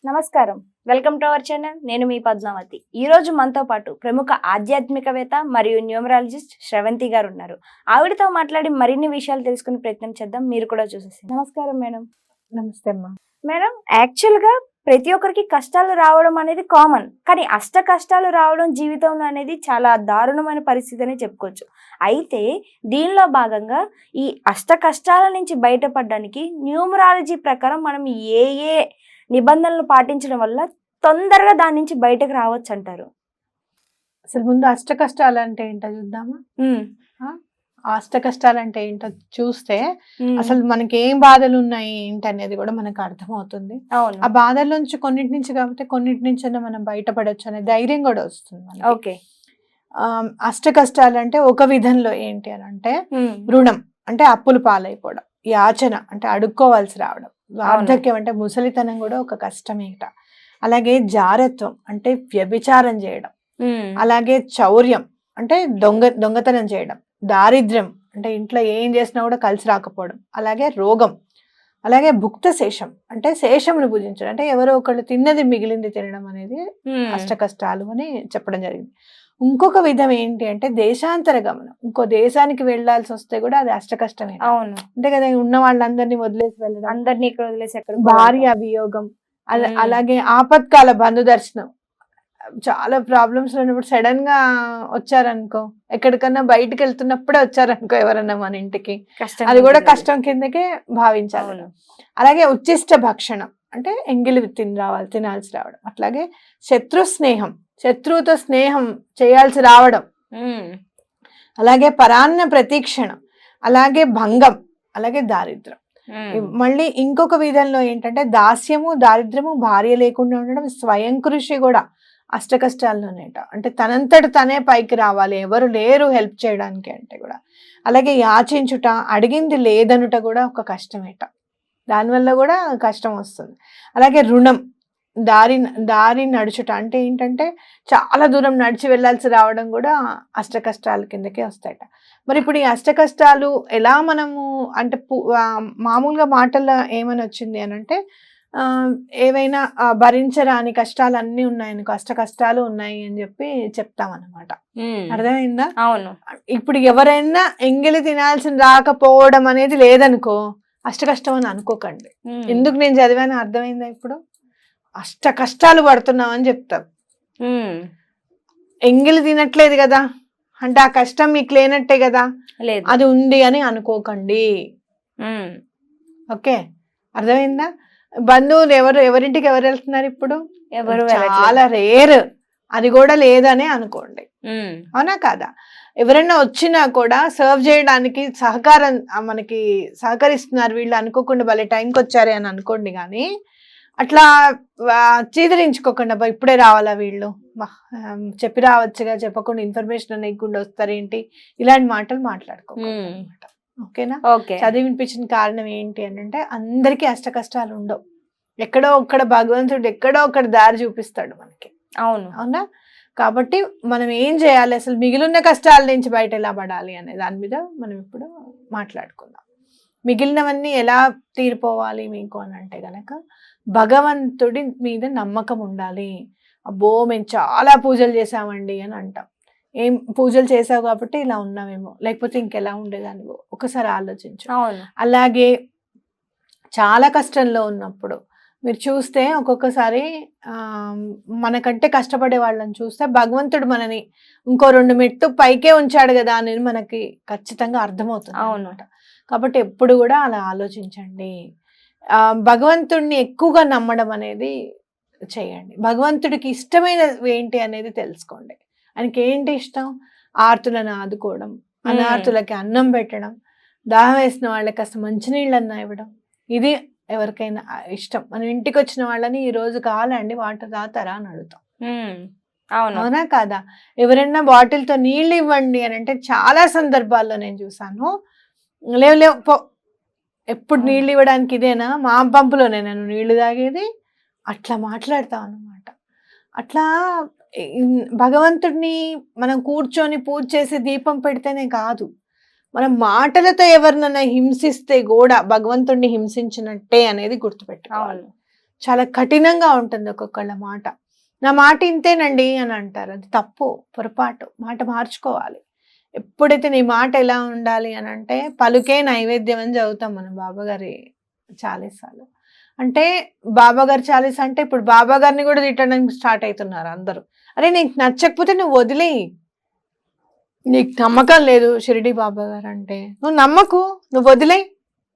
నమస్కారం. Welcome to our channel. నేను మీ పద్మావతి. ఈ రోజు మనతో పాటు ప్రముఖ ఆధ్యాత్మికవేత్త మరియు న్యూమరాలజిస్ట్ శ్రవంతి గారు ఉన్నారు. ఆవిడతో మాట్లాడి మరిన్ని విషయాలు తెలుసుకునే ప్రయత్నం చేద్దాం. మీరు కూడా చూసేసి. నమస్కారం మేడం. నమస్తే అమ్మా. మేడం, యాక్చువల్గా ప్రతి ఒక్కరికి కష్టాలు రావడం అనేది కామన్. కానీ అష్ట కష్టాలు రావడం జీవితంలో అనేది చాలా దారుణమైన పరిస్థితి అని చెప్పుకోవచ్చు. అయితే దీనిలో భాగంగా ఈ అష్ట కష్టాల నుంచి బయటపడడానికి న్యూమరాలజీ ప్రకారం మనం ఏ ఏ నిబంధనలు పాటించడం వల్ల తొందరగా దాని నుంచి బయటకు రావచ్చు అంటారు? అసలు ముందు అష్ట కష్టాలు అంటే ఏంటో చూద్దామా? అష్ట కష్టాలు అంటే ఏంటో చూస్తే అసలు మనకి ఏం బాధలు ఉన్నాయి ఏంటి అనేది కూడా మనకు అర్థమవుతుంది. ఆ బాధల నుంచి కొన్నిటి నుంచి కాబట్టి కొన్నిటి నుంచి మనం బయటపడొచ్చు అనే ధైర్యం కూడా వస్తుంది. ఓకే. అష్ట కష్టాలు అంటే ఒక విధంలో ఏంటి అని అంటే రుణం అంటే అప్పులు పాలైపోవడం, యాచన అంటే అడుక్కోవాల్సి రావడం, వార్ధక్యం అంటే ముసలితనం కూడా ఒక కష్టమేట, అలాగే జారత్వం అంటే వ్యభిచారం చేయడం, అలాగే చౌర్యం అంటే దొంగతనం చేయడం, దారిద్ర్యం అంటే ఇంట్లో ఏం చేసినా కూడా కలిసి రాకపోవడం, అలాగే రోగం, అలాగే భుక్త శేషం అంటే శేషమును పూజించడం అంటే ఎవరో ఒకళ్ళు తిన్నది మిగిలింది తినడం అనేది అష్ట కష్టాలు అని చెప్పడం జరిగింది. ఇంకొక విధం ఏంటి అంటే దేశాంతర గమనం, ఇంకో దేశానికి వెళ్లాల్సి వస్తే కూడా అది అష్ట కష్టమే. అవును, అంతే కదా. ఉన్న వాళ్ళందరినీ వదిలేసి వెళ్ళడం, అందరినీ ఇక్కడ వదిలేసి ఎక్కడ, భార్య వియోగం, అలాగే ఆపత్కాల బంధు దర్శనం. చాలా ప్రాబ్లమ్స్ ఉన్నప్పుడు సడన్ గా వచ్చారనుకో, ఎక్కడికన్నా బయటకు వెళ్తున్నప్పుడే వచ్చారనుకో ఎవరన్నా మన ఇంటికి, అది కూడా కష్టం కిందకే భావించాలి. అలాగే ఉచ్చిష్ట భక్షణం అంటే ఎంగిలి తినాల్సి రావడం, అట్లాగే శత్రు స్నేహం, శత్రువుతో స్నేహం చేయాల్సి రావడం, అలాగే పరాన్న ప్రతీక్షణం, అలాగే భంగం, అలాగే దారిద్రం. మళ్ళీ ఇంకొక విధంలో ఏంటంటే దాస్యము, దారిద్ర్యము, భార్య లేకుండా ఉండడం, స్వయం కృషి కూడా అష్ట కష్టాల్లోనేట. అంటే తనంతట తనే పైకి రావాలి, ఎవరు లేరు హెల్ప్ చేయడానికి అంటే కూడా. అలాగే యాచించుట, అడిగింది లేదనుట కూడా ఒక కష్టమేట, దానివల్ల కూడా కష్టం వస్తుంది. అలాగే రుణం, దారి నడుచుట అంటే ఏంటంటే చాలా దూరం నడిచి వెళ్ళాల్సి రావడం కూడా అష్ట కష్టాల కిందకే వస్తాయట. మరి ఇప్పుడు ఈ అష్ట కష్టాలు ఎలా మనము అంటే మామూలుగా మాటల్లో ఏమని వచ్చింది అని అంటే ఏవైనా భరించరాని కష్టాలు అన్నీ ఉన్నాయనుకో, అష్ట కష్టాలు ఉన్నాయి అని చెప్పి చెప్తామన్నమాట. అర్థమైందా? అవును. ఇప్పుడు ఎవరైనా ఎంగిలి తినాల్సిన రాకపోవడం అనేది లేదనుకో అష్ట కష్టం అని అనుకోకండి. ఎందుకు నేను చదివాను అర్థమైందా? ఇప్పుడు అష్ట కష్టాలు పడుతున్నాం అని చెప్తాం. ఎంగిలి తినట్లేదు కదా అంటే ఆ కష్టం మీకు లేనట్టే కదా, అది ఉంది అని అనుకోకండి. ఓకే, అర్థమైందా? బంధువులు ఎవరింటికి ఎవరు వెళ్తున్నారు ఇప్పుడు? చాలా రేర్, అది కూడా లేదనే అనుకోండి. అవునా కాదా? ఎవరైనా వచ్చినా కూడా సర్వ్ చేయడానికి మనకి సహకరిస్తున్నారు వీళ్ళు అనుకోకుండా భలే టైంకి వచ్చారే అని అనుకోండి. కానీ అట్లా చీదరించుకోకుండా ఇప్పుడే రావాలా వీళ్ళు, చెప్పి రావచ్చుగా, చెప్పకుండా ఇన్ఫర్మేషన్ అనేకుండా వస్తారేంటి, ఇలాంటి మాటలు మాట్లాడుకోమాట. ఓకేనా? చదివినిపించిన కారణం ఏంటి అని అంటే అందరికీ అష్ట కష్టాలు ఉండవు, ఎక్కడో ఒక్కడ భగవంతుడు ఎక్కడో ఒక్కడ దారి చూపిస్తాడు మనకి. అవునా? కాబట్టి మనం ఏం చేయాలి, అసలు మిగిలిన కష్టాల నుంచి బయట ఎలా పడాలి అనే దాని మీద మనం ఇప్పుడు మాట్లాడుకుందాం. మిగిలినవన్నీ ఎలా తీరిపోవాలి మీకు అని అంటే గనక భగవంతుడి మీద నమ్మకం ఉండాలి. అబ్బో మేము చాలా పూజలు చేసామండి అని అంటాం. ఏం పూజలు చేసావు కాబట్టి ఇలా ఉన్నామేమో, లేకపోతే ఇంకెలా ఉండేదానివో ఒకసారి ఆలోచించు. అలాగే చాలా కష్టంలో ఉన్నప్పుడు మీరు చూస్తే ఒక్కొక్కసారి మనకంటే కష్టపడే వాళ్ళని చూస్తే భగవంతుడు మనని ఇంకో 2 మెట్టు పైకే ఉంచాడు కదా అనేది మనకి ఖచ్చితంగా అర్థమవుతుంది అన్నమాట. కాబట్టి ఎప్పుడు కూడా అలా ఆలోచించండి. భగవంతుడిని ఎక్కువగా నమ్మడం అనేది చేయండి. భగవంతుడికి ఇష్టమైనది ఏంటి అనేది తెలుసుకోండి. ఆయనకి ఏంటి ఇష్టం? ఆర్తులను ఆదుకోవడం, అనార్తులకి అన్నం పెట్టడం, దాహం వేసిన వాళ్ళకి కాస్త మంచినీళ్ళన్నా ఇవ్వడం, ఇది ఎవరికైనా ఇష్టం. మనం ఇంటికి వచ్చిన వాళ్ళని ఈ రోజు కావాలండి వాటర్ తాగుతారా అని అడుగుతాం. అవునా కాదా? ఎవరైనా బాటిల్తో నీళ్ళు ఇవ్వండి అని అంటే చాలా సందర్భాల్లో నేను చూసాను, లేవు పో, ఎప్పుడు నీళ్ళు ఇవ్వడానికి ఇదేనా, మా పంపులోనే నేను నీళ్లు తాగేది, అట్లా మాట్లాడతాం అన్నమాట. అట్లా భగవంతుడిని మనం కూర్చొని పూజ చేసి దీపం పెడితేనే కాదు, మనం మాటలతో ఎవరినైనా హింసిస్తే కూడా భగవంతుడిని హింసించినట్టే అనేది గుర్తుపెట్టుకోవాలి. చాలా కఠినంగా ఉంటుంది ఒక్కొక్కళ్ళ మాట. నా మాట ఇంతేనండి అని అంటారు. అది తప్పు, పొరపాటు. మాట మార్చుకోవాలి. ఎప్పుడైతే నీ మాట ఎలా ఉండాలి అని అంటే, పలుకే నైవేద్యం అని చదువుతాం మనం బాబాగారి చాలీసాలు. అంటే బాబాగారి చాలీస అంటే ఇప్పుడు బాబాగారిని కూడా తిట్టడానికి స్టార్ట్ అవుతున్నారు అందరూ. అరే నీకు నచ్చకపోతే నువ్వు వదిలేయి. నీకు నమ్మకం లేదు షిరిడి బాబా గారు అంటే, నువ్వు నమ్మకు, నువ్వు వదిలేయి.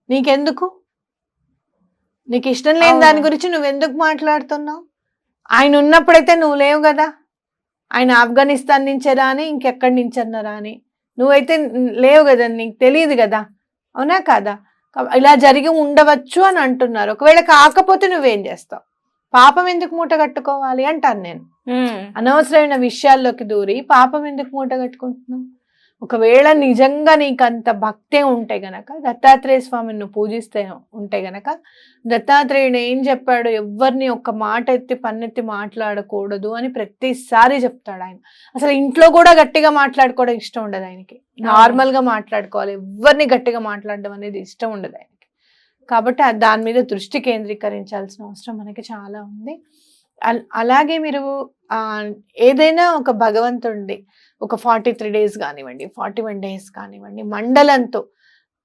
నీకెందుకు? నీకు ఇష్టం లేని దాని గురించి నువ్వెందుకు మాట్లాడుతున్నావు? ఆయన ఉన్నప్పుడైతే నువ్వు లేవు కదా. ఆయన ఆఫ్ఘనిస్తాన్ నుంచే రాని, ఇంకెక్కడి నుంచన్నా రాని, నువ్వైతే లేవు కదా, నీకు తెలియదు కదా. అవునా కాదా? ఇలా జరిగి ఉండవచ్చు అని అంటున్నారు. ఒకవేళ కాకపోతే నువ్వేం చేస్తావు? పాపం ఎందుకు మూట కట్టుకోవాలి అంటాను నేను. అనవసరమైన విషయాల్లోకి దూరి పాపం ఎందుకు మూట కట్టుకుంటున్నావు? ఒకవేళ నిజంగా నీకు అంత భక్తే ఉంటే గనక, దత్తాత్రేయ స్వామిని నువ్వు పూజిస్తే ఉంటే గనక, దత్తాత్రేయుడు ఏం చెప్పాడు? ఎవరిని ఒక్క మాట ఎత్తి పన్నెత్తి మాట్లాడకూడదు అని ప్రతిసారి చెప్తాడు ఆయన. అసలు ఇంట్లో కూడా గట్టిగా మాట్లాడుకోవడం ఇష్టం ఉండదు ఆయనకి. నార్మల్ గా మాట్లాడుకోవాలి, ఎవరిని గట్టిగా మాట్లాడడం అనేది ఇష్టం ఉండదు ఆయనకి. కాబట్టి దాని మీద దృష్టి కేంద్రీకరించాల్సిన అవసరం మనకి చాలా ఉంది. అలాగే మీరు ఏదైనా ఒక భగవంతుడి ఒక 43 days కానివ్వండి, 41 days కానివ్వండి, మండలంతో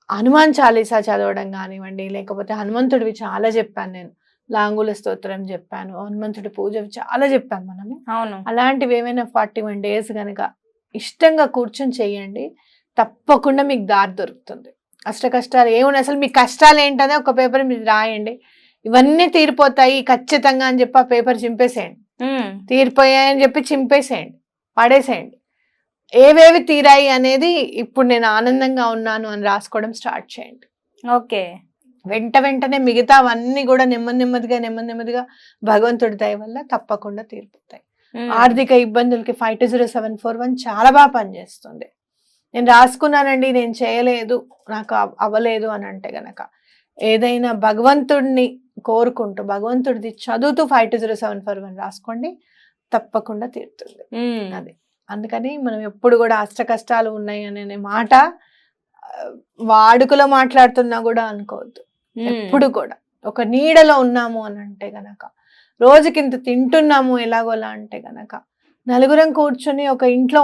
హనుమాన్ చాలీసా చదవడం కానివ్వండి, లేకపోతే హనుమంతుడివి చాలా చెప్పాను నేను. లాంగుల స్తోత్రం చెప్పాను, హనుమంతుడి పూజ చాలా చెప్పాను మనము. అవును. అలాంటివి ఏమైనా 41 days కనుక ఇష్టంగా కూర్చొని చెయ్యండి, తప్పకుండా మీకు దారి దొరుకుతుంది. అష్ట కష్టాలు ఏమున్నాయి, అసలు మీ కష్టాలు ఏంటనే ఒక పేపర్ మీరు రాయండి. ఇవన్నీ తీరిపోతాయి ఖచ్చితంగా అని చెప్పి ఆ పేపర్ చింపేసేయండి. తీరిపోయాయని చెప్పి చింపేసేయండి, పడేసేయండి. ఏవేవి తీరాయి అనేది ఇప్పుడు నేను ఆనందంగా ఉన్నాను అని రాసుకోవడం స్టార్ట్ చేయండి. ఓకే. వెంటనే మిగతావన్నీ కూడా నెమ్మదిగా భగవంతుడి దయ వల్ల తప్పకుండా తీరిపోతాయి. ఆర్థిక ఇబ్బందులకి 520741 చాలా బాగా పనిచేస్తుంది. నేను రాసుకున్నానండి, నేను చేయలేదు, నాకు అవ్వలేదు అని అంటే గనక, ఏదైనా భగవంతుడిని కోరుకుంటూ భగవంతుడిది చదువుతూ 520741 రాసుకోండి, తప్పకుండా తీరుతుంది. అది అందుకని మనం ఎప్పుడు కూడా అష్ట కష్టాలు ఉన్నాయి అనే మాట వాడుకలో మాట్లాడుతున్నా కూడా అనుకోవద్దు. ఎప్పుడు కూడా ఒక నీడలో ఉన్నాము అని అంటే గనక, రోజుకింత తింటున్నాము ఎలాగోలా అంటే గనక, నలుగురం కూర్చొని ఒక ఇంట్లో